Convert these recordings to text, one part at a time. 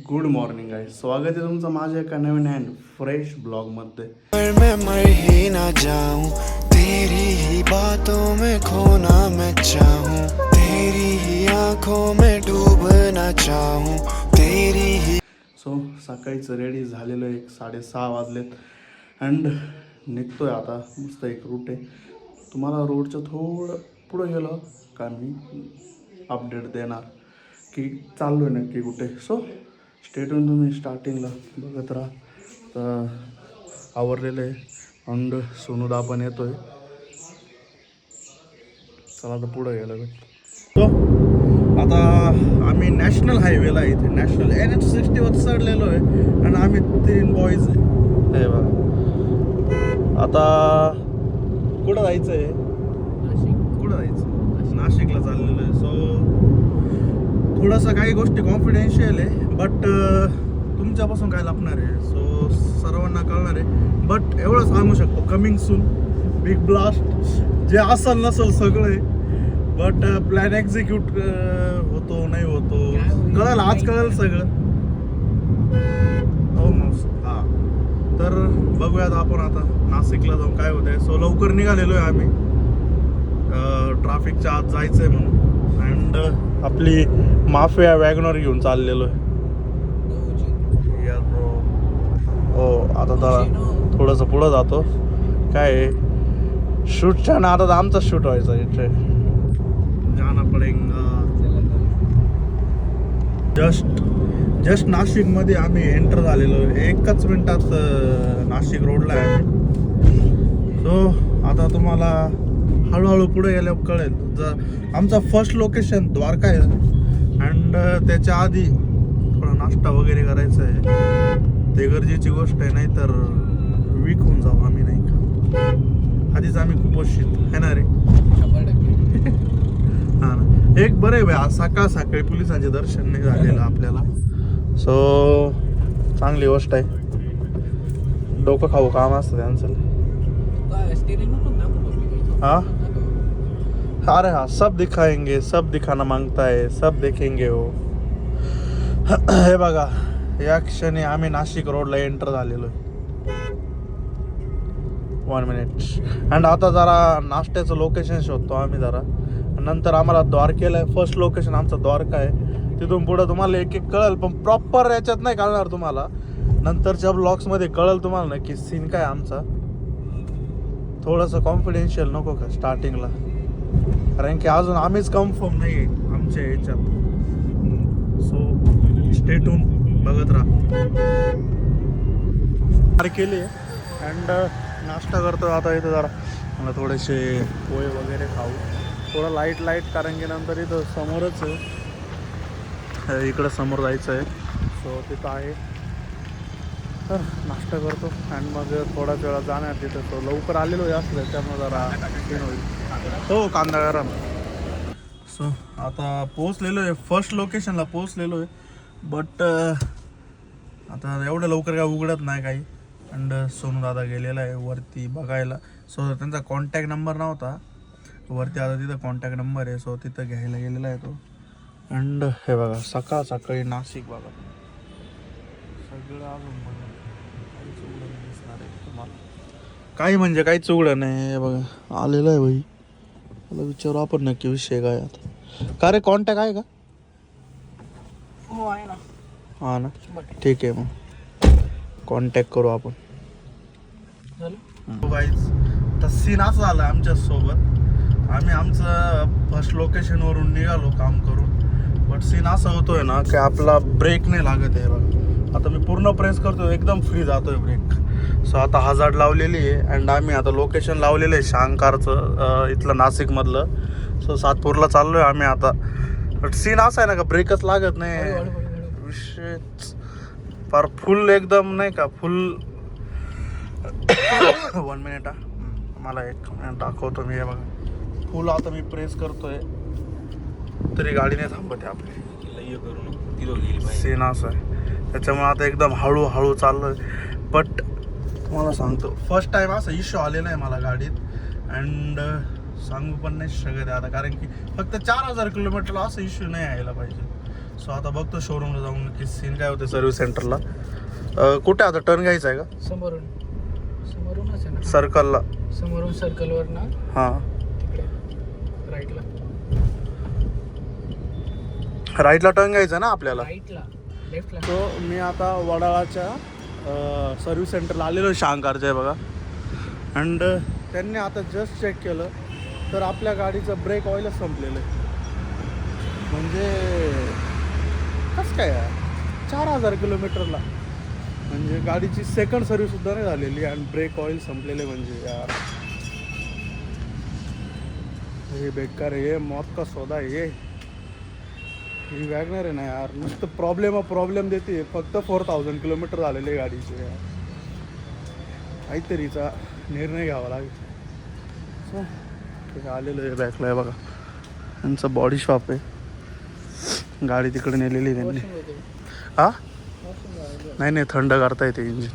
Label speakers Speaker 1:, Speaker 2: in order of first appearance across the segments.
Speaker 1: Good morning आहे. स्वागत आहे तुमचं माझ्या एका नवीन अँड फ्रेश ब्लॉगमध्ये.
Speaker 2: मैं मर ही ना जाऊं तेरी ही बातों में खोना मैं चाहूं तेरी ही आंखों में डूबना चाहूं तेरी ही.
Speaker 1: सो सकाळीच रेडी झालेलो आहे. 6:30 वाजलेत अँड निघतोय आता. मस्त एक रूट आहे. तुम्हाला रोडचं थोडं पुढं गेलं का मी अपडेट देणार की चाललो आहे नक्की कुठे. सो स्टेटून तुम्ही स्टार्टिंगला बघत राहा. तर आवरलेलं आहे अँड सोनूदा पण येतोय. चला तर पुढं गेलं. सो आता आम्ही नॅशनल हायवेला आहे. इथे नॅशनल NH60 वर चढलेलो आहे आणि आम्ही 3 बॉईज आहे. हे बघा आता कुठं जायचं आहे. कुठं जायचं नाशिकला चाललेलो आहे. सो थोडंसं काही गोष्टी कॉन्फिडेन्शियल आहे बट तुमच्यापासून काय लपणार आहे. सो सर्वांना कळणार आहे बट एवढं सांगू शकतो कमिंग सून बिग ब्लास्ट जे असेल नसेल सगळं आहे. बट प्लॅन एक्झिक्यूट होतो नाही होतो कळेल. आज कळेल सगळं. हो मग हां तर बघूयात आपण आता नाशिकला जाऊन काय होत आहे. सो लवकर निघालेलो आहे आम्ही. ट्रॅफिकच्या आत जायचं आहे म्हणून अँड आपली माफिया वॅगनर घेऊन चाललेलो आहे. हो आता तर थोडंसं पुढं जातो. काय आहे शूटच्या नादात आमचा शूट व्हायचा इथे. जाना पडेगा. जस्ट नाशिकमध्ये आम्ही एंटर झालेलो आहे. 1 मिनिटात नाशिक रोडला आहे. सो आता तुम्हाला हळूहळू पुढे गेल्यावर कळेल. आमचा फर्स्ट लोकेशन द्वारका आहे अँड त्याच्या आधी थोडा नाश्ता वगैरे करायचा आहे. ते गरजेची गोष्ट आहे नाही तर वीक होऊन जाऊ आम्ही नाही का. आधीच आम्ही खूप वशीत आहे ना रे. हां ना एक बरं आहे बाई आज सकाळी पोलिसांचे दर्शन नाही झालेलं आपल्याला. सो चांगली गोष्ट आहे. डोकं खाऊ काम असतं त्यांचं. हाँ अरे हाँ सब दिखाएंगे. सब दिखाना मांगता है. सब देखेंगे हो. हे बघा या क्षणी आम्ही नाशिक रोडला एंटर झालेलो आहे. 1 मिनिट अँड आता जरा नाश्त्याचं लोकेशन शोधतो आम्ही जरा. नंतर आम्हाला द्वारकेला आहे. फर्स्ट लोकेशन आमचं द्वारका आहे. तिथून पुढं तुम्हाला एक कळेल पण प्रॉपर याच्यात नाही कळणार तुम्हाला. नंतरच्या ब्लॉग्समध्ये कळेल तुम्हाला नक्की सीन काय आमचा. थोडंसं कॉन्फिडेन्शियल नको का स्टार्टिंगला कारण की अजून आम्हीच कन्फर्म नाही आहे आमच्या याच्यात. सो स्टेटून बघत राहा. केली आहे अँड नाश्ता करतो आता इथं जरा. मला थोडेसे पोहे वगैरे खाऊ. थोडं लाईट कारण की नंतर इथं समोरच आहे. इकडं समोर जायचं आहे. सो तिथं आहे तर नाश्ता करतो अँड मग थोड्याच वेळा जाणार तिथं. तो लवकर आलेलो आहे असलं त्यामुळे जरा सीन होईल. हो कांदा गरम. सो आता पोचलेलो आहे. फर्स्ट लोकेशनला पोचलेलो आहे बट आता एवढं लवकर काय उघडत नाही काही. अँड सोनू दादा गेलेला आहे वरती बघायला. सो त्यांचा कॉन्टॅक्ट नंबर नव्हता वरती. आता तिथं कॉन्टॅक्ट नंबर आहे. सो तिथं घ्यायला गेलेला आहे तो. अँड हे बघा सकाळी नाशिक बघा सगळं अजून बघा काहीच उघडं नाही दिसणार आहे तुम्हाला. काही म्हणजे काहीच उघडं नाही. हे बघा आलेलं आहे भाई. मला विचारू आपण नक्की विषय काय आता. का रे कॉन्टॅक्ट आहे का.
Speaker 3: हो आहे ना.
Speaker 1: हां ना ठीक आहे मग कॉन्टॅक्ट करू आपण. गाईज तर सीन असं झालं आमच्यासोबत. आम्ही आमचं फर्स्ट लोकेशनवरून निघालो काम करून बट सीन असा होतोय ना की आपला ब्रेक नाही लागत आहे बघा. आता मी पूर्ण प्रेस करतोय एकदम फ्री जातोय ब्रेक. सो आता हजार्ड लावलेली आहे अँड आम्ही आता लोकेशन लावलेलं आहे शांकारचं इथलं नाशिकमधलं. सो सातपूरला चाललो आहे आम्ही आता. बट सीन असा आहे ना का ब्रेकच लागत नाही विषय फार फुल एकदम नाही का फुल. 1 मिनिट मला 1 मिनिट दाखवतो मी. हे बघा फुल आता मी प्रेस करतोय तरी गाडी नाही थांबते आपली. सीन असं आहे त्याच्यामुळे आता एकदम हळूहळू चाललो आहे. बट तुम्हाला सांगतो फर्स्ट टाईम असा इश्यू आलेला आहे मला गाडीत अँड सांगू पण नाही शकत आता कारण की फक्त 4000 किलोमीटरला असं इश्यू नाही यायला पाहिजे. सो आता बघतो शोरूमला जाऊन की सीन काय होते सर्व्हिस सेंटरला. कुठे आता टर्न घ्यायचा आहे का?
Speaker 3: समोरूनच आहे ना,
Speaker 1: सर्कलला.
Speaker 3: समोरून सर्कलवर ना
Speaker 1: हां
Speaker 3: तिकडे राईटला
Speaker 1: राईटला टर्न घ्यायचा ना आपल्याला.
Speaker 3: लेफ्टला.
Speaker 1: सो मी आता वडाळाच्या सर्व्हिस सेंटरला आलेलो शांकारचं आहे बघा. अँड त्यांनी आता जस्ट चेक केलं तर आपल्या गाडीचं ब्रेक ऑइलच संपलेलं आहे. म्हणजे कसं काय यार, 4000 किलोमीटरला म्हणजे गाडीची सेकंड सर्व्हिससुद्धा नाही झालेली आणि ब्रेक ऑइल संपलेले म्हणजे यार हे बेकार आहे. हे मौत का सौदा आहे हे. ही वॅगनर आहे ना यार, नुसतं प्रॉब्लेम देते. फक्त 4000 किलोमीटर झालेले गाडीचे यार. काहीतरीचा निर्णय घ्यावा लागेल. सो ते आलेलं आहे बॅकला आहे बघा. त्यांचं बॉडी शॉप आहे. गाडी तिकडे नेलेली आहे त्यांनी. हा नाही थंड करता येते इंजिन.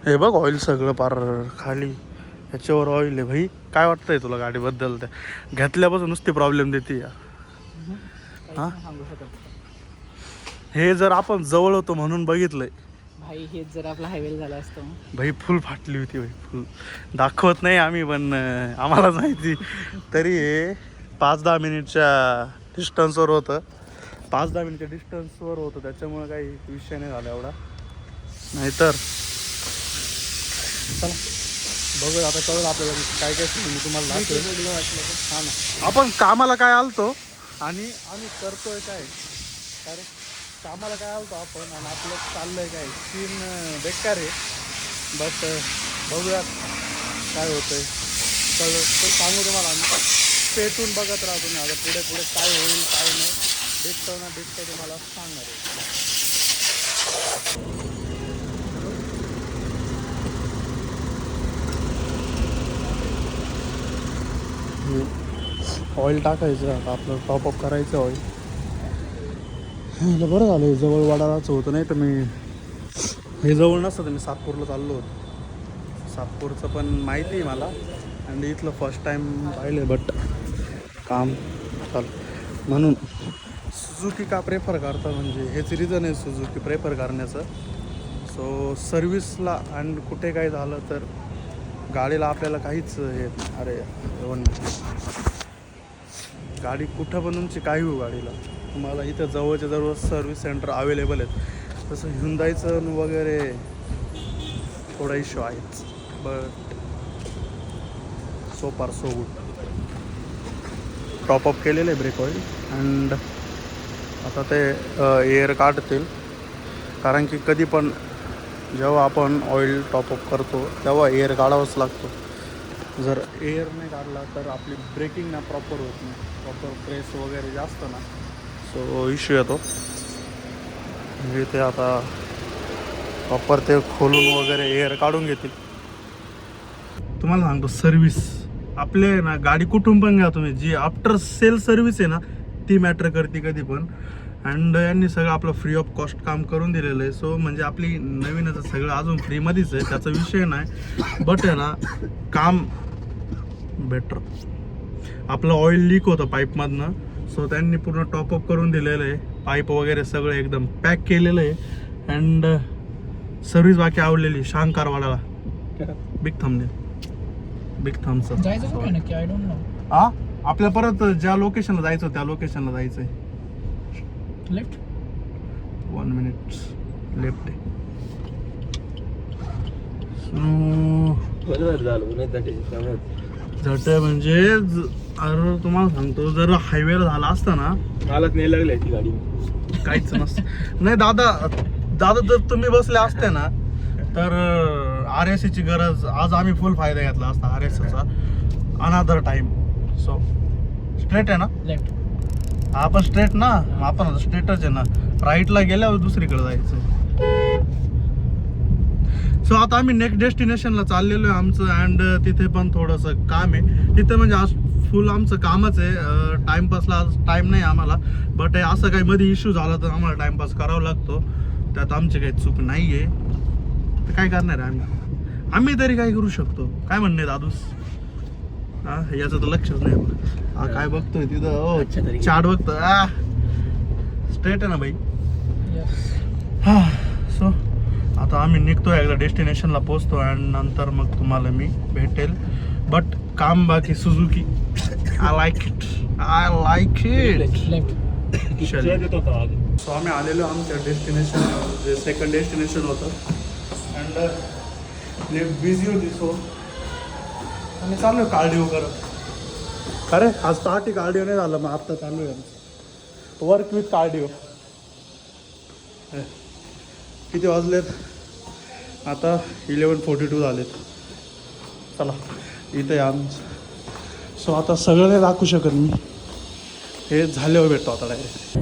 Speaker 1: हे बघ ऑइल सगळं पार खाली याच्यावर ऑइल आहे भाई. काय वाटतंय तुला गाडीबद्दल? त्या घेतल्यापासून नुसती प्रॉब्लेम देते या. हां हे जर आपण जवळ होतो म्हणून बघितलंय
Speaker 3: भाई, हेच जर आपला हायवे झाला असतो
Speaker 1: भाई फुल फाटली होती भाई. फुल दाखवत नाही आम्ही पण आम्हालाच माहिती. तरी हे 5-10 मिनिटच्या डिस्टन्सवर होतं. 5-10 मिनिटच्या डिस्टन्सवर होतं त्याच्यामुळे काही विषय नाही झाला एवढा. नाहीतर चला बघूया आता कळलं आपल्याला काय काय मी तुम्हाला दाखवेल. हां ना, आपण कामाला काय आलतो आणि आम्ही करतोय काय अरे कामाला काय आलतो आपण आणि आपलं चाललंय काय. सीन बेकार आहे. बट बघूया काय होतंय कळलं तर सांगू तुम्हाला. आम्ही पेटून बघत राहतो ना आता पुढे पुढे काय होईल काय नाही. डिस्कव तुम्हाला सांगणार आहे. ऑइल टाकायचं आता आपलं टॉपअप करायचं ऑइल. बरं झालं हे जवळ वडाळाचं होतं. नाही तर मी हे जवळ नसतं तर मी सातपूरला चाललो होतो. सातपूरचं पण माहिती आहे मला आणि इथलं फर्स्ट टाईम पाहिलं. बट काम चालू म्हणून सुझुकी का प्रेफर करता म्हणजे हेच रिझन आहे सुझुकी प्रेफर करण्याचं. सो सर्विसला आणि कुठे काय झालं तर गाडीला आपल्याला काहीच हे अरे गाडी कुठं पण तुमची काही हो गाडीला तुम्हाला इथं जवळच्या जवळ सर्व्हिस सेंटर अवेलेबल आहेत. तसं ह्युंदाईचं वगैरे थोडा इश्यू आहेच. बट सो फार सो गुड. टॉपअप केलेलं आहे ब्रेक ऑइल अँड आता ते एअर काढतील. कारण की कधी पण जेव्हा आपण ऑइल टॉपअप करतो तेव्हा एअर काढावाच लागतो. जर एअर नाही काढला तर आपली ब्रेकिंग ना प्रॉपर होत नाही. प्रॉपर प्रेस वगैरे जास्त ना सो इश्यू येतो. म्हणजे ते आता प्रॉपर ते खोलून वगैरे एअर काढून घेतील. तुम्हाला सांगतो सर्विस आपले ना गाडी कुठून पण घ्या तुम्ही, जी आफ्टर सेल सर्विस आहे ना ती मॅटर करते कधी पण. अँड यांनी सगळं आपलं फ्री ऑफ कॉस्ट काम करून दिलेलं आहे. सो म्हणजे आपली नवीनच सगळं अजून फ्रीमध्येच आहे, त्याचा विषय नाही. बट आहे ना काम बेटर. आपलं ऑइल लीक होतं पाईपमधनं सो त्यांनी पूर्ण टॉपअप करून दिलेलं आहे. पाईप वगैरे सगळं एकदम पॅक केलेलं आहे. अँड सर्विस बाकी आवडलेली शांकार वाडाला. Big thumbnail big thumbs up.
Speaker 3: जायचं कुठे नक्की? I don't know.
Speaker 1: हा आपल्या परत ज्या लोकेशनला जायचं त्या लोकेशनला जायचं आहे.
Speaker 3: लेफ्ट
Speaker 1: 1 मिनिट लेफ्ट आहे. झट म्हणजे अरे तुम्हाला सांगतो जर हायवेला झाला असता ना
Speaker 4: मलाच नाही लागली ती गाडी.
Speaker 1: काहीच नसतं. नाही दादा जर तुम्ही बसले असते ना तर RSC ची गरज आज आम्ही फुल फायदा घेतला असता RSCचा अनादर टाइम. सो स्ट्रेट आहे ना?
Speaker 3: लेफ्ट.
Speaker 1: आपण स्ट्रेट ना, आपण आता स्ट्रेटच आहे ना. राईटला गेल्यावर दुसरीकडे जायचं. सो आता आम्ही नेक्स्ट डेस्टिनेशनला चाललेलो आहे आमचं. अँड तिथे पण थोडंसं काम आहे तिथे. म्हणजे आज फुल आमचं कामच आहे. टाइमपासला आज टाईम नाही आम्हाला. बट असं काही मध्ये इश्यू झाला तर आम्हाला टाइमपास करावा लागतो. त्यात आमची काही चूक नाही आहे. तर काय करणार आहे आम्ही तरी काय करू शकतो. काय म्हणणे दादूस? हा याचं तर लक्षच नाही आपलं. हा काय बघतोय तिथं ओ
Speaker 3: अच्छा तरी.
Speaker 1: चार्ट बघतोय स्ट्रेट आहे ना बाई.
Speaker 3: Yes.
Speaker 1: हा सो आता आम्ही निघतो एकदा डेस्टिनेशनला पोचतो आणि नंतर मग तुम्हाला मी भेटेल. बट काम बाकी Suzuki. I like it.
Speaker 3: Left.
Speaker 1: So आम्ही आलेलो आमच्या डेस्टिनेशन जे सेकंड डेस्टिनेशन होतं अँड बिझी होती सो आम्ही चाललो कार्डिओ करत. अरे आज पहाटे कार्डिओ नाही झालं मग आत्ता चालू आहे आमचं वर्क विथ कार्डिओ. किती वाजलेत आता 11:42 झालेत. चला इथं आहे आमचं. सो आता सगळं नाही दाखवू शकत मी. हे झाल्यावर भेटतो आता डायरेक्ट.